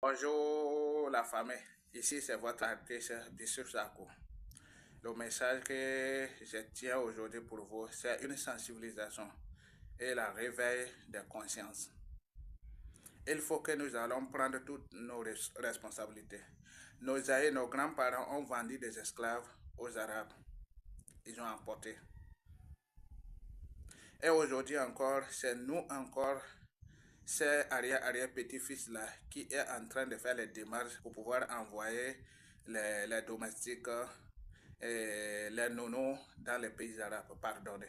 Bonjour la famille, ici c'est votre artiste Bissou Sako. Le message que je tiens aujourd'hui pour vous, c'est une sensibilisation et la réveil des consciences. Il faut que nous allons prendre toutes nos responsabilités. Nos aïeux, nos grands-parents ont vendu des esclaves aux Arabes. Ils ont emporté. Et aujourd'hui encore, c'est nous encore, ces arrière-petits-fils là, qui est en train de faire les démarches pour pouvoir envoyer les domestiques et les nonos dans les pays arabes. Pardonnez.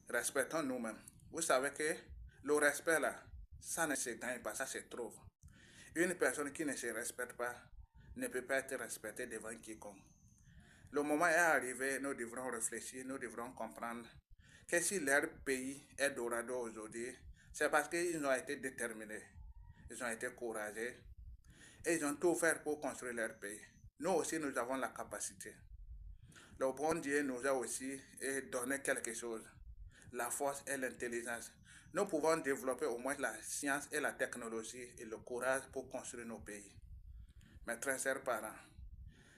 Respectons nous-mêmes. Vous savez que le respect là, ça ne se gagne pas, ça se trouve. Une personne qui ne se respecte pas ne peut pas être respectée devant quiconque. Le moment est arrivé, nous devrons réfléchir, nous devrons comprendre que si leur pays est dorado aujourd'hui, c'est parce qu'ils ont été déterminés, ils ont été courageux et ils ont tout fait pour construire leur pays. Nous aussi, nous avons la capacité. Le bon Dieu nous a aussi donné quelque chose, la force et l'intelligence. Nous pouvons développer au moins la science et la technologie et le courage pour construire nos pays. Mes très chers parents,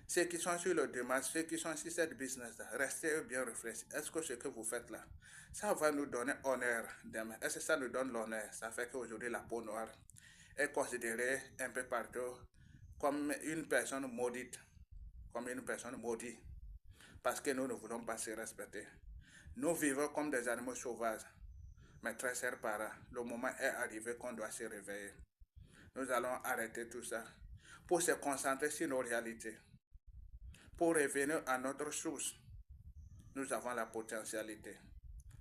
ceux qui sont sur le démarche, ceux qui sont sur cette business, restez bien réfléchis. Est-ce que ce que vous faites là, ça va nous donner honneur demain? Est-ce que ça nous donne l'honneur? Ça fait qu'aujourd'hui, la peau noire est considérée un peu partout comme une personne maudite, comme une personne maudite, parce que nous ne voulons pas se respecter. Nous vivons comme des animaux sauvages. Mes très chers parents, le moment est arrivé qu'on doit se réveiller. Nous allons arrêter tout ça pour se concentrer sur nos réalités, pour revenir à notre source. Nous avons la potentialité,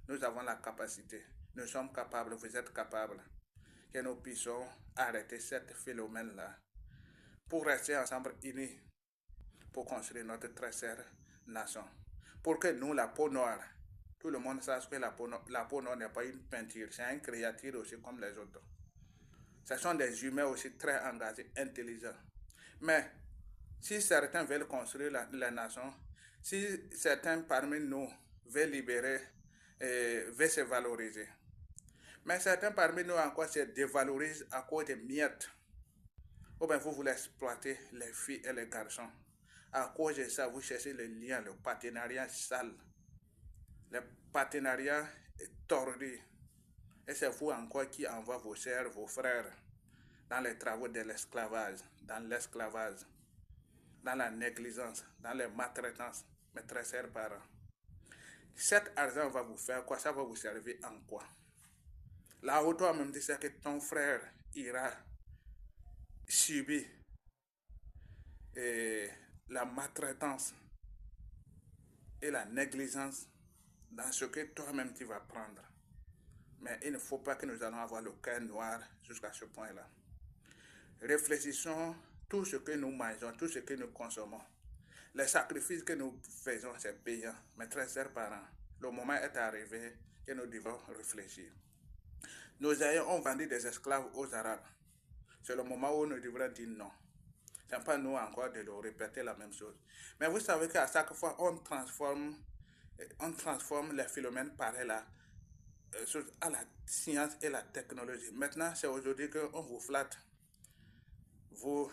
nous avons la capacité, nous sommes capables, vous êtes capables, que nous puissions arrêter ce phénomène-là pour rester ensemble unis, pour construire notre très chère nation. Pour que nous, la peau noire, tout le monde sache que la peau noire n'est pas une peinture, c'est une créature aussi comme les autres. Ce sont des humains aussi très engagés, intelligents. Mais si certains veulent construire la nation, si certains parmi nous veulent libérer et veulent se valoriser, mais certains parmi nous encore se dévalorisent à cause des miettes, ou bien vous voulez exploiter les filles et les garçons. À cause de ça, vous cherchez le lien, le partenariat sale, le partenariat tordu. Et c'est vous encore qui envoie vos sœurs, vos frères dans les travaux de l'esclavage, dans la négligence, dans les maltraitances, mes très chers parents. Cet argent va vous faire quoi? Ça va vous servir en quoi? Là où toi-même tu sais que ton frère ira subir eh, la maltraitance et la négligence dans ce que toi-même tu vas prendre. Mais il ne faut pas que nous allons avoir le cœur noir jusqu'à ce point-là. Réfléchissons tout ce que nous mangeons, tout ce que nous consommons. Les sacrifices que nous faisons, c'est payant. Mes très chers parents, le moment est arrivé que nous devons réfléchir. Nos aïeux ont vendu des esclaves aux Arabes. C'est le moment où nous devrons dire non. Ce n'est pas nous encore de leur répéter la même chose. Mais vous savez qu'à chaque fois, on transforme les phénomènes pareils là à la science et la technologie. Maintenant, c'est aujourd'hui qu'on vous flatte. Vous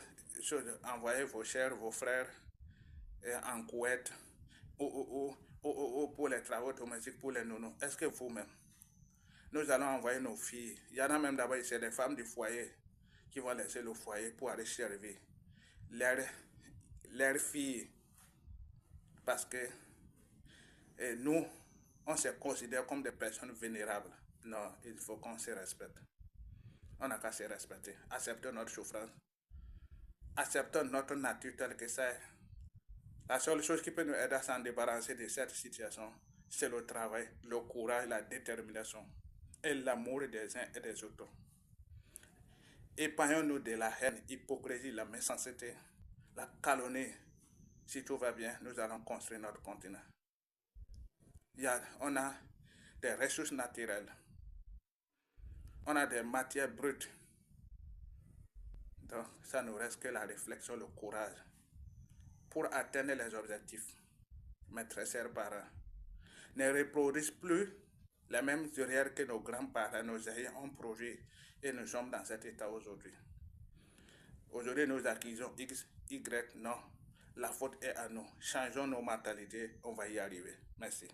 envoyez vos chers, vos frères en Kuwait ou pour les travaux domestiques, pour les nonos. Est-ce que vous-même, nous allons envoyer nos filles? Il y en a même d'abord, c'est des femmes du foyer qui vont laisser le foyer pour aller servir leurs leur filles. Parce que nous, on se considère comme des personnes vénérables. Non, il faut qu'on se respecte. On n'a qu'à se respecter. Acceptons notre souffrance. Acceptons notre nature telle que c'est. La seule chose qui peut nous aider à s'en débarrasser de cette situation, c'est le travail, le courage, la détermination et l'amour des uns et des autres. Épargnons-nous de la haine, l'hypocrisie, la méchanceté, la calomnie. Si tout va bien, nous allons construire notre continent. On a des ressources naturelles, on a des matières brutes. Donc, ça nous reste que la réflexion, le courage pour atteindre les objectifs. Mes très chers parents, ne reproduisent plus les mêmes erreurs que nos grands-parents, nos aïeux ont produit et nous sommes dans cet état aujourd'hui. Aujourd'hui, nous accusons X, Y, non. La faute est à nous. Changeons nos mentalités, on va y arriver. Merci.